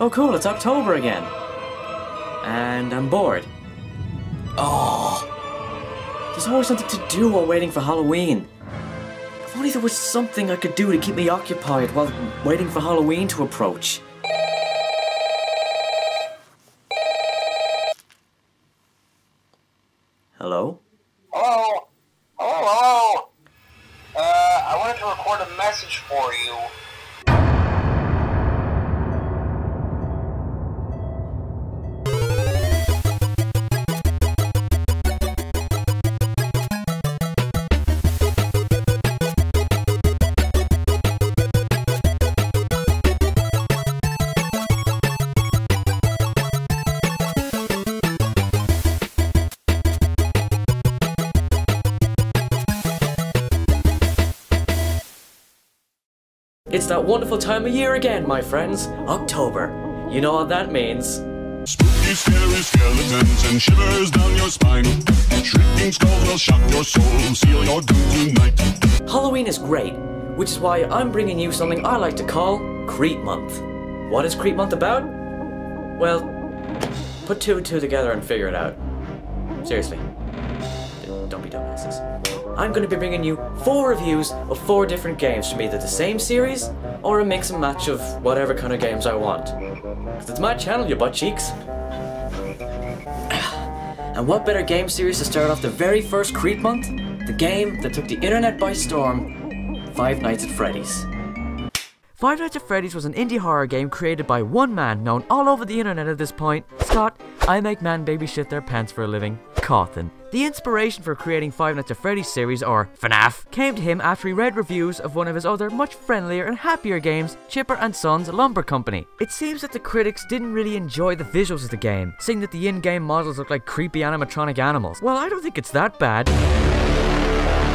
Oh cool, it's October again. And I'm bored. Oh, there's always something to do while waiting for Halloween. If only there was something I could do to keep me occupied while waiting for Halloween to approach. Hello? Hello? Hello? I wanted to record a message for you. It's that wonderful time of year again, my friends. October. You know what that means. Spooky, scary skeletons and shivers down your spine. Shrieking skulls will shock your soul, seal your doom tonight. Halloween is great, which is why I'm bringing you something I like to call Creep Month. What is Creep Month about? Well, put two and two together and figure it out. Seriously. Don't be dumbasses. I'm going to be bringing you 4 reviews of 4 different games from either the same series or a mix and match of whatever kind of games I want. 'Cause it's my channel, you butt cheeks. And what better game series to start off the very first Creep Month? The game that took the internet by storm, Five Nights at Freddy's. Five Nights at Freddy's was an indie horror game created by one man known all over the internet at this point, Scott, I make man baby shit their pants for a living, Cawthon. The inspiration for creating Five Nights at Freddy's series, or FNAF, came to him after he read reviews of one of his other much friendlier and happier games, Chipper and Sons Lumber Company. It seems that the critics didn't really enjoy the visuals of the game, seeing that the in-game models look like creepy animatronic animals. Well, I don't think it's that bad.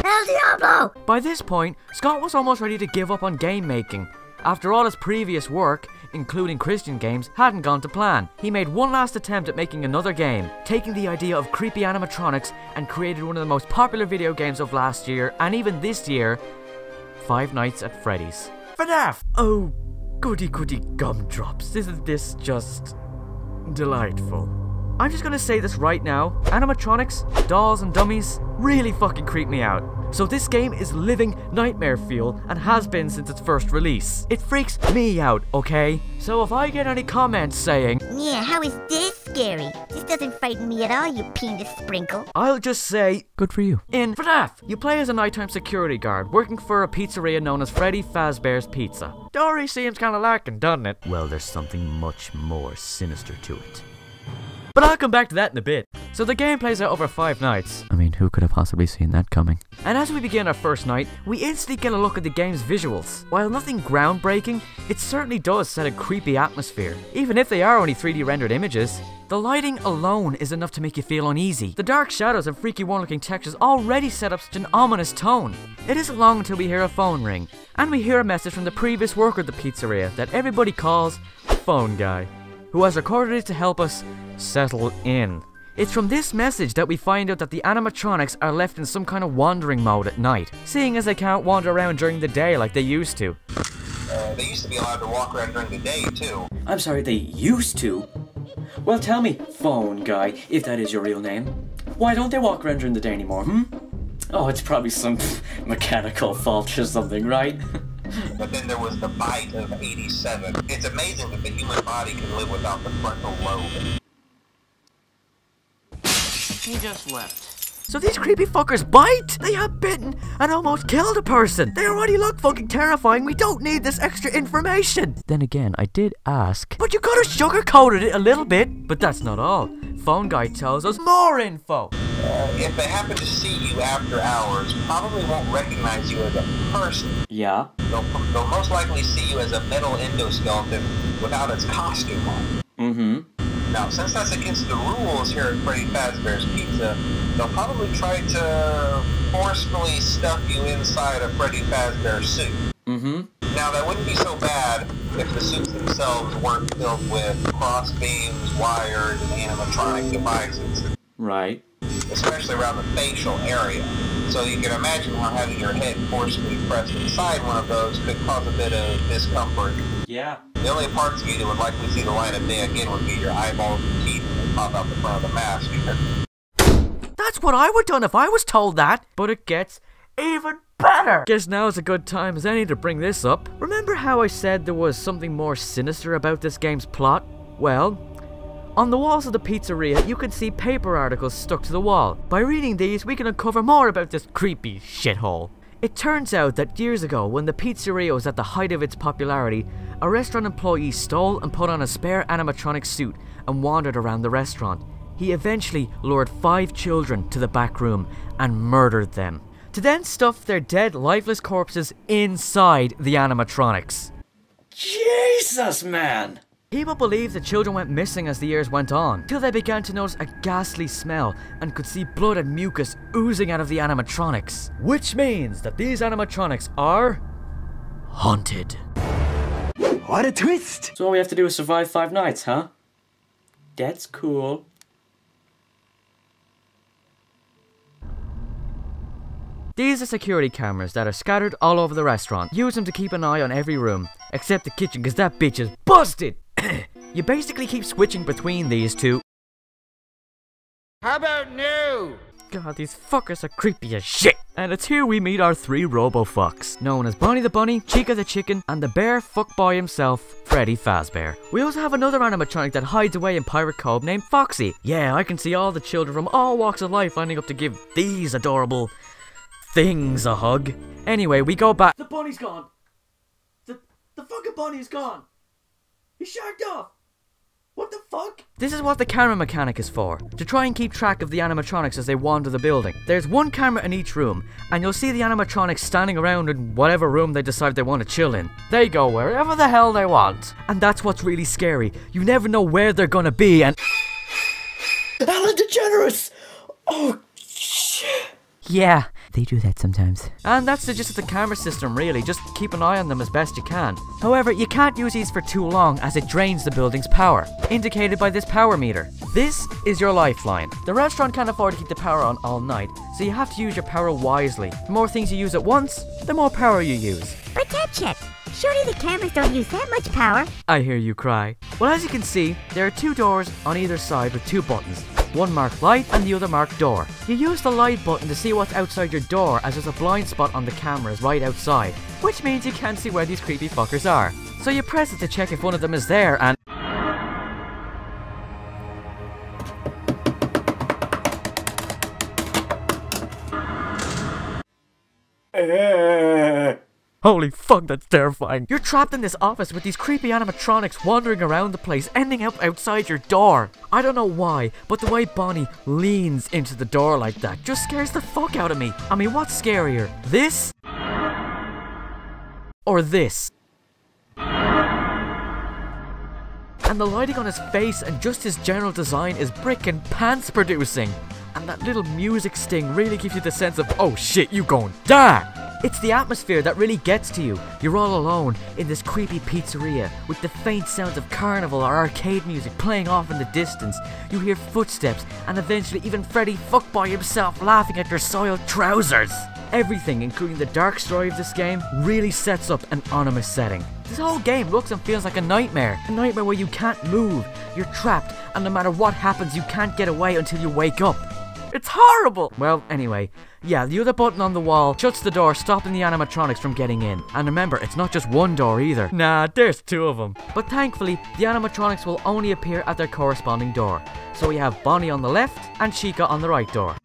El Diablo! By this point, Scott was almost ready to give up on game making. After all his previous work, including Christian games, hadn't gone to plan. He made one last attempt at making another game, taking the idea of creepy animatronics and created one of the most popular video games of last year, and even this year, Five Nights at Freddy's. FNAF! Oh, goody goody gumdrops. Isn't this just delightful? I'm just gonna say this right now, animatronics, dolls and dummies really fucking creep me out. So this game is living nightmare fuel and has been since its first release. It freaks me out, okay? So if I get any comments saying, Yeah, how is this scary? This doesn't frighten me at all, you penis sprinkle. I'll just say, good for you. In FNAF, you play as a nighttime security guard working for a pizzeria known as Freddy Fazbear's Pizza. Dory seems kinda lacking, doesn't it? Well, there's something much more sinister to it. But I'll come back to that in a bit. So the game plays out over 5 nights. I mean, who could have possibly seen that coming? And as we begin our first night, we instantly get a look at the game's visuals. While nothing groundbreaking, it certainly does set a creepy atmosphere, even if they are only 3D rendered images. The lighting alone is enough to make you feel uneasy. The dark shadows and freaky one-looking textures already set up such an ominous tone. It isn't long until we hear a phone ring, and we hear a message from the previous worker of the pizzeria that everybody calls Phone Guy, who has recorded it to help us settle in. It's from this message that we find out that the animatronics are left in some kind of wandering mode at night, seeing as they can't wander around during the day like they used to. They used to be allowed to walk around during the day, too. I'm sorry, they used to? Well, tell me, Phone Guy, if that is your real name, why don't they walk around during the day anymore, Oh, it's probably some mechanical fault or something, right? But then there was the bite of 87. It's amazing that the human body can live without the frontal lobe. He just left. So these creepy fuckers bite? They have bitten and almost killed a person. They already look fucking terrifying. We don't need this extra information. Then again, I did ask. But you could have sugarcoated it a little bit. But that's not all. Phone guy tells us more info. If they happen to see you after hours, probably won't recognize you as a person. Yeah? They'll most likely see you as a metal endoskeleton without its costume on. Mm-hmm. Now, since that's against the rules here at Freddy Fazbear's Pizza, they'll probably try to forcefully stuff you inside a Freddy Fazbear suit. Mm-hmm. Now, that wouldn't be so bad if the suits themselves weren't filled with cross beams, wires, and animatronic devices. Right. Especially around the facial area. So you can imagine how having your head forcefully pressed inside one of those could cause a bit of discomfort. Yeah. The only parts of you that would likely see the light of day again would be your eyeballs and teeth that pop out the front of the mask. That's what I would have done if I was told that. But it gets even better. Guess now is a good time as any to bring this up. Remember how I said there was something more sinister about this game's plot? Well, on the walls of the pizzeria, you can see paper articles stuck to the wall. By reading these, we can uncover more about this creepy shithole. It turns out that years ago, when the pizzeria was at the height of its popularity, a restaurant employee stole and put on a spare animatronic suit and wandered around the restaurant. He eventually lured 5 children to the back room and murdered them, to then stuff their dead, lifeless corpses inside the animatronics. Jesus, man! People believed the children went missing as the years went on, till they began to notice a ghastly smell and could see blood and mucus oozing out of the animatronics. Which means that these animatronics are haunted. What a twist! So all we have to do is survive 5 nights, huh? That's cool. These are security cameras that are scattered all over the restaurant. Use them to keep an eye on every room, except the kitchen, because that bitch is busted! You basically keep switching between these two. How about new? God, these fuckers are creepy as shit! And it's here we meet our 3 robo-fucks, known as Bonnie the Bunny, Chica the Chicken, and the bear fuckboy himself, Freddy Fazbear. We also have another animatronic that hides away in Pirate Cove named Foxy. Yeah, I can see all the children from all walks of life lining up to give these adorable things a hug. Anyway, we go back. The bunny's gone. The fucking bunny's gone. He shagged off. What the fuck? This is what the camera mechanic is for, to try and keep track of the animatronics as they wander the building. There's 1 camera in each room, and you'll see the animatronics standing around in whatever room they decide they want to chill in. They go wherever the hell they want. And that's what's really scary. You never know where they're gonna be, and Ellen DeGeneres! Oh, shit. Yeah, they do that sometimes. And that's the gist of the camera system, really. Just keep an eye on them as best you can. However, you can't use these for too long as it drains the building's power, indicated by this power meter. This is your lifeline. The restaurant can't afford to keep the power on all night, so you have to use your power wisely. The more things you use at once, the more power you use. But TapChap, surely the cameras don't use that much power. I hear you cry. Well, as you can see, there are 2 doors on either side with 2 buttons. One marked light and the other marked door. You use the light button to see what's outside your door, as there's a blind spot on the cameras right outside, which means you can't see where these creepy fuckers are. So you press it to check if one of them is there, and holy fuck, that's terrifying. You're trapped in this office with these creepy animatronics wandering around the place, ending up outside your door. I don't know why, but the way Bonnie leans into the door like that just scares the fuck out of me. I mean, what's scarier? This? Or this? And the lighting on his face and just his general design is brickin' pants producing. And that little music sting really gives you the sense of, oh shit, you gon' die. It's the atmosphere that really gets to you. You're all alone in this creepy pizzeria with the faint sounds of carnival or arcade music playing off in the distance. You hear footsteps and eventually even Freddy fuckboy himself laughing at your soiled trousers. Everything, including the dark story of this game, really sets up an ominous setting. This whole game looks and feels like a nightmare where you can't move, you're trapped, and no matter what happens you can't get away until you wake up. It's horrible! Well, anyway, yeah, the other button on the wall shuts the door, stopping the animatronics from getting in. And remember, it's not just one door either. Nah, there's two of them. But thankfully, the animatronics will only appear at their corresponding door. So we have Bonnie on the left and Chica on the right door.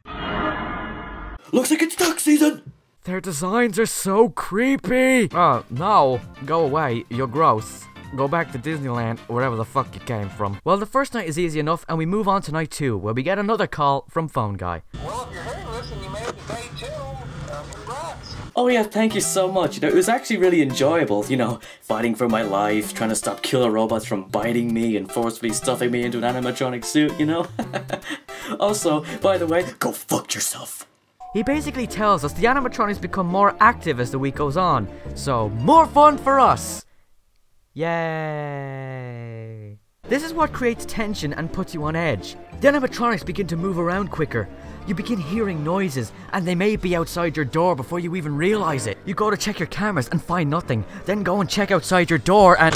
Looks like it's duck season! Their designs are so creepy! Oh, no. Go away. You're gross. Go back to Disneyland, or wherever the fuck you came from. Well, the first night is easy enough, and we move on to night 2, where we get another call from Phone Guy. Well, if you're hearing this and you made it to day 2, congrats. Oh yeah, thank you so much. It was actually really enjoyable, fighting for my life, trying to stop killer robots from biting me and forcefully stuffing me into an animatronic suit, Also, by the way, go fuck yourself. He basically tells us the animatronics become more active as the week goes on, so more fun for us! Yay! This is what creates tension and puts you on edge. The animatronics begin to move around quicker. You begin hearing noises, and they may be outside your door before you even realize it. You go to check your cameras and find nothing, then go and check outside your door and...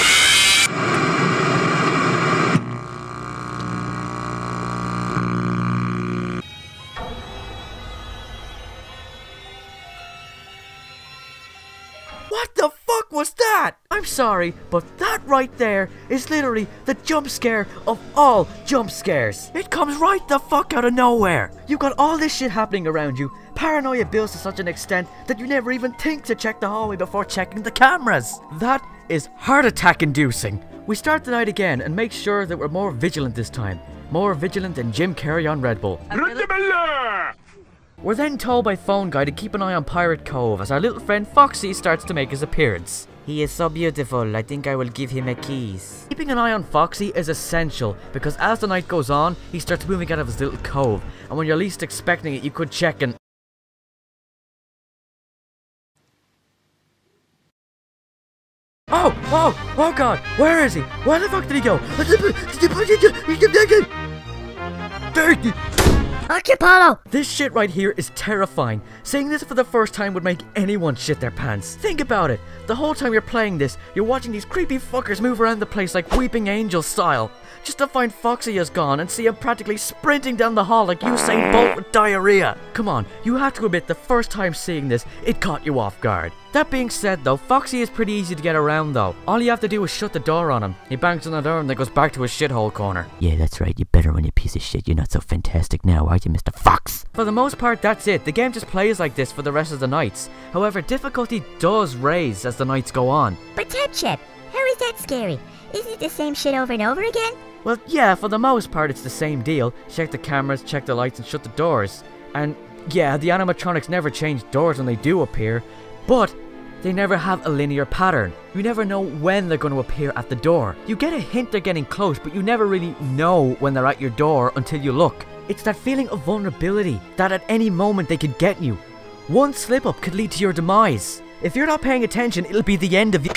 What the fuck was that? I'm sorry, but that right there is literally the jump scare of all jump scares. It comes right the fuck out of nowhere. You got all this shit happening around you. Paranoia builds to such an extent that you never even think to check the hallway before checking the cameras. That is heart attack inducing. We start the night again and make sure that we're more vigilant this time. More vigilant than Jim Carrey on Red Bull. We're then told by Phone Guy to keep an eye on Pirate Cove as our little friend Foxy starts to make his appearance. He is so beautiful, I think I will give him a kiss. Keeping an eye on Foxy is essential because as the night goes on, he starts moving out of his little cove, and when you're least expecting it, you could check and... Oh god, where is he? Where the fuck did he go? Archipelago! This shit right here is terrifying. Seeing this for the first time would make anyone shit their pants. Think about it. The whole time you're playing this, you're watching these creepy fuckers move around the place like Weeping Angel style. Just to find Foxy is gone and see him practically sprinting down the hall like Usain Bolt with diarrhea. Come on, you have to admit the first time seeing this, it caught you off guard. That being said though, Foxy is pretty easy to get around though. All you have to do is shut the door on him. He bangs on the door and then goes back to his shithole corner. Yeah, that's right, you better run, you piece of shit. You're not so fantastic now, are you, Mr. Fox? For the most part, that's it. The game just plays like this for the rest of the nights. However, difficulty does raise as the nights go on. But TapChap, how is that scary? Isn't it the same shit over and over again? Well, yeah, for the most part it's the same deal. Check the cameras, check the lights, and shut the doors. And yeah, the animatronics never change doors when they do appear, but they never have a linear pattern. You never know when they're going to appear at the door. You get a hint they're getting close, but you never really know when they're at your door until you look. It's that feeling of vulnerability, that at any moment they could get you. One slip up could lead to your demise. If you're not paying attention, it'll be the end of you.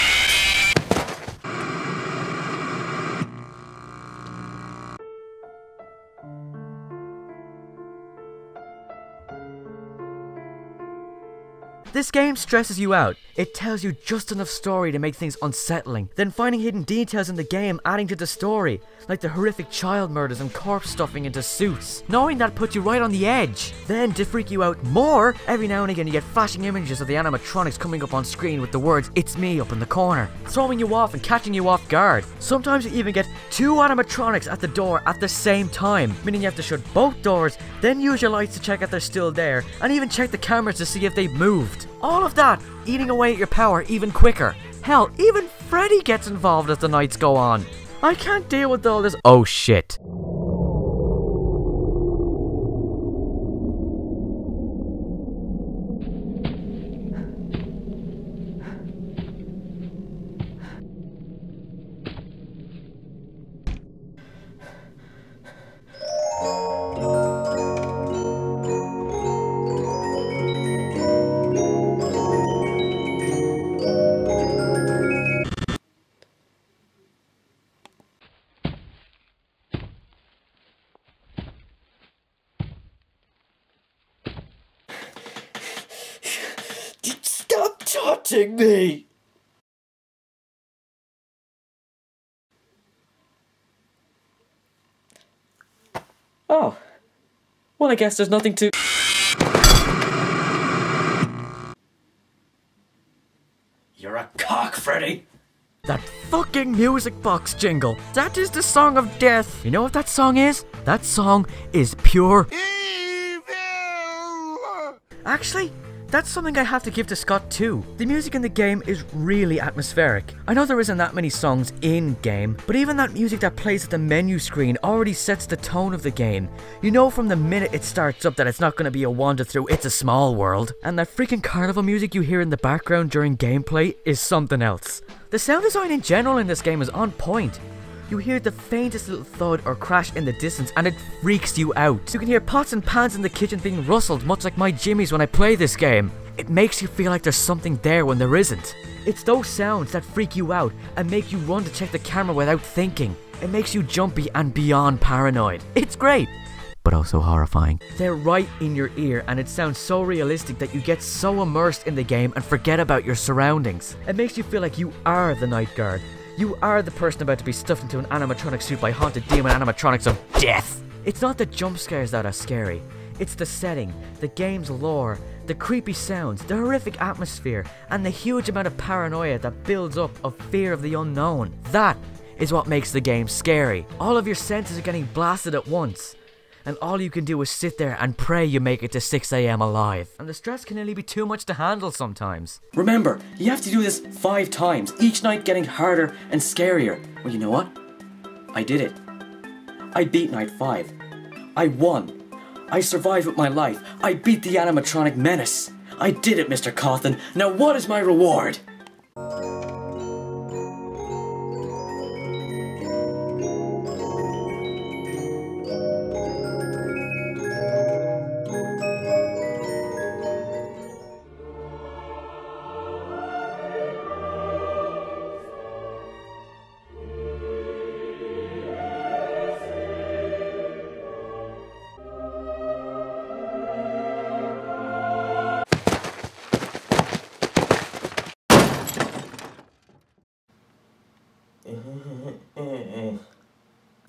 This game stresses you out. It tells you just enough story to make things unsettling, then finding hidden details in the game adding to the story, like the horrific child murders and corpse stuffing into suits. Knowing that puts you right on the edge. Then, to freak you out more, every now and again you get flashing images of the animatronics coming up on screen with the words "It's me" up in the corner, throwing you off and catching you off guard. Sometimes you even get two animatronics at the door at the same time, meaning you have to shut both doors, then use your lights to check if they're still there, and even check the cameras to see if they've moved. All of that, eating away at your power even quicker. Hell, even Freddy gets involved as the nights go on. I can't deal with all this oh shit. Stop touching me! Oh, Well, I guess there's nothing to... You're a cock, Freddy! That fucking music box jingle. That is the song of death. You know what that song is? That song is pure evil. Actually, that's something I have to give to Scott too. The music in the game is really atmospheric. I know there isn't that many songs in game, but even that music that plays at the menu screen already sets the tone of the game. You know from the minute it starts up that it's not going to be a wander through It's a Small World. And that freaking carnival music you hear in the background during gameplay is something else. The sound design in general in this game is on point. You hear the faintest little thud or crash in the distance and it freaks you out. You can hear pots and pans in the kitchen being rustled, much like my jimmies when I play this game. It makes you feel like there's something there when there isn't. It's those sounds that freak you out and make you run to check the camera without thinking. It makes you jumpy and beyond paranoid. It's great, but also horrifying. They're right in your ear and it sounds so realistic that you get so immersed in the game and forget about your surroundings. It makes you feel like you are the night guard. You are the person about to be stuffed into an animatronic suit by haunted demon animatronics of death. It's not the jump scares that are scary. It's the setting, the game's lore, the creepy sounds, the horrific atmosphere, and the huge amount of paranoia that builds up of fear of the unknown. That is what makes the game scary. All of your senses are getting blasted at once. And all you can do is sit there and pray you make it to 6 AM alive. And the stress can nearly be too much to handle sometimes. Remember, you have to do this 5 times, each night getting harder and scarier. Well, you know what? I did it. I beat night 5. I won. I survived with my life. I beat the animatronic menace. I did it, Mr. Cawthon. Now what is my reward?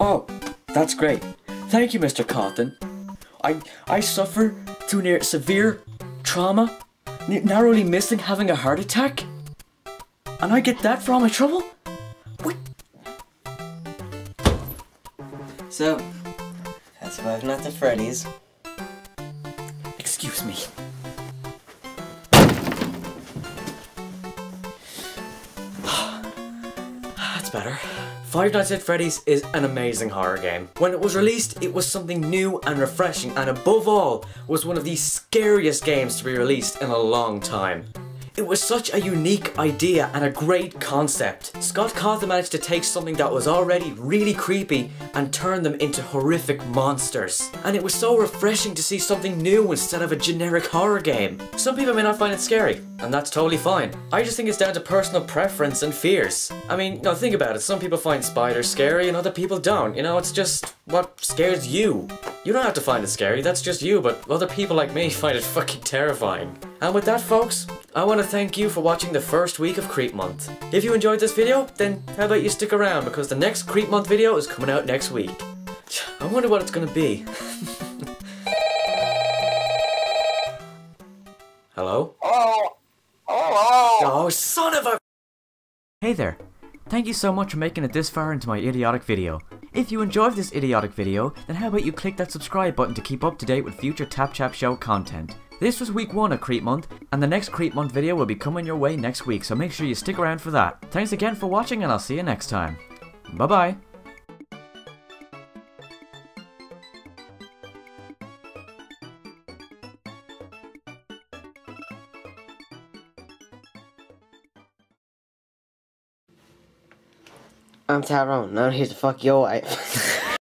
Oh, that's great. Thank you, Mr. Cawthon. I suffer through near severe trauma, narrowly missing having a heart attack, and I get that for all my trouble? What? So, that's about not the Freddy's. Excuse me. That's better. Five Nights at Freddy's is an amazing horror game. When it was released, it was something new and refreshing, and above all, was one of the scariest games to be released in a long time. It was such a unique idea and a great concept. Scott Cawthon managed to take something that was already really creepy and turn them into horrific monsters. And it was so refreshing to see something new instead of a generic horror game. Some people may not find it scary, and that's totally fine. I just think it's down to personal preference and fears. I mean, no, think about it. Some people find spiders scary and other people don't. You know, it's just what scares you. You don't have to find it scary, that's just you, but other people like me find it fucking terrifying. And with that, folks, I want to thank you for watching the first week of Creep Month. If you enjoyed this video, then how about you stick around, because the next Creep Month video is coming out next week. I wonder what it's gonna be. Hello? Oh! Oh! Oh, son of a... Hey there. Thank you so much for making it this far into my idiotic video. If you enjoyed this idiotic video, then how about you click that subscribe button to keep up to date with future TapChap show content. This was week 1 of Creep Month, and the next Creep Month video will be coming your way next week, so make sure you stick around for that. Thanks again for watching, and I'll see you next time. Bye bye. I'm Tyrone, and I'm here to fuck your wife.